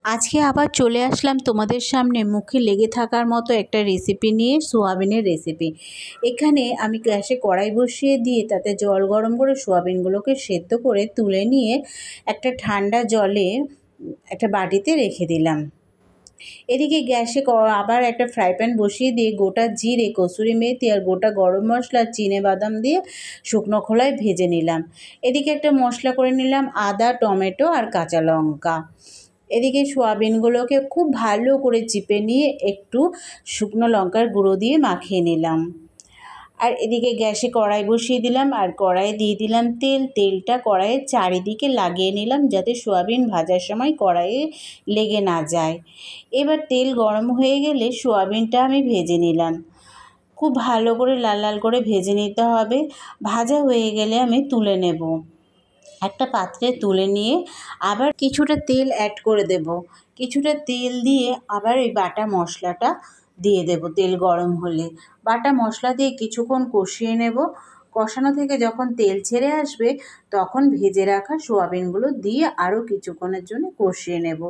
আজকে আবার চলে আসলাম তোমাদের সামনে মুখে লেগে থাকার মতো একটা রেসিপি নিয়ে, সোয়াবিনের রেসিপি। এখানে আমি গ্যাসে কড়াই বসিয়ে দিয়ে তাতে জল গরম করে সোয়াবিনগুলোকে সেদ্ধ করে তুলে নিয়ে একটা ঠান্ডা জলে একটা বাটিতে রেখে দিলাম। এদিকে গ্যাসে আবার একটা ফ্রাই প্যান বসিয়ে দিয়ে গোটা জিরে, কসুরি মেথি আর গোটা গরম মশলা, চিনেবাদাম দিয়ে শুকনো খোলায় ভেজে নিলাম। এদিকে একটা মশলা করে নিলাম আদা, টমেটো আর কাঁচা লঙ্কা। এদিকে সোয়াবিনগুলোকে খুব ভালো করে চিপে নিয়ে একটু শুকনো লঙ্কার গুঁড়ো দিয়ে মাখিয়ে নিলাম। আর এদিকে গ্যাসে কড়াই বসিয়ে দিলাম আর কড়াইয়ে দিয়ে দিলাম তেল। তেলটা কড়াইয়ের চারিদিকে লাগিয়ে নিলাম যাতে সোয়াবিন ভাজার সময় কড়াইয়ে লেগে না যায়। এবার তেল গরম হয়ে গেলে সোয়াবিনটা আমি ভেজে নিলাম। খুব ভালো করে লাল লাল করে ভেজে নিতে হবে। ভাজা হয়ে গেলে আমি তুলে নেব। একটা পাত্রে তুলে নিয়ে আবার কিছুটা তেল অ্যাড করে দেব। কিছুটা তেল দিয়ে আবার এই বাটা মশলাটা দিয়ে দেব। তেল গরম হলে বাটা মশলা দিয়ে কিছুক্ষণ কষিয়ে নেব। কষানো থেকে যখন তেল ছেড়ে আসবে তখন ভেজে রাখা সোয়াবিনগুলো দিয়ে আরও কিছুক্ষণের জন্য কষিয়ে নেব।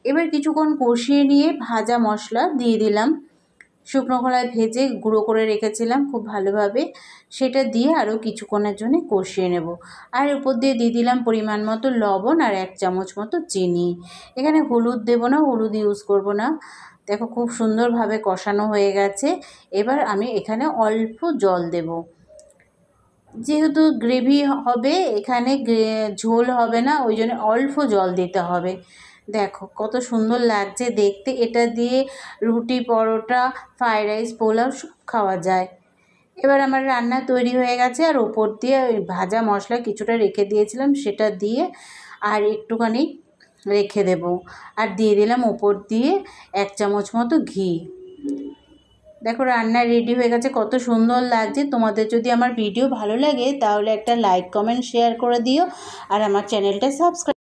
এবার কিছুক্ষণ কষিয়ে নিয়ে ভাজা মশলা দিয়ে দিলাম। শুকনো খোলায় ভেজে গুঁড়ো করে রেখেছিলাম খুব ভালোভাবে, সেটা দিয়ে আরও কিছুক্ষণের জন্য কষিয়ে নেব। আর উপর দিয়ে দিয়ে দিলাম পরিমাণ মতো লবণ আর 1 চামচ মতো চিনি। এখানে হলুদ দেব না, হলুদ ইউজ করব না। দেখো খুব সুন্দরভাবে কষানো হয়ে গেছে। এবার আমি এখানে অল্প জল দেব। যেহেতু গ্রেভি হবে, এখানে ঝোল হবে না, ওই জন্য অল্প জল দিতে হবে। দেখো কত সুন্দর লাগছে দেখতে। এটা দিয়ে রুটি, পরোটা, ফ্রাইড রাইস, পোলাও সব খাওয়া যায়। এবার আমার রান্না তৈরি হয়ে গেছে। আর ওপর দিয়ে ওই ভাজা মশলা কিছুটা রেখে দিয়েছিলাম সেটা দিয়ে আর একটুখানি রেখে দেব। আর দিয়ে দিলাম ওপর দিয়ে 1 চামচ মতো ঘি। দেখো রান্না রেডি হয়ে গেছে, কত সুন্দর লাগছে। তোমাদের যদি আমার ভিডিও ভালো লাগে তাহলে একটা লাইক, কমেন্ট, শেয়ার করে দিও আর আমার চ্যানেলটা সাবস্ক্রাইব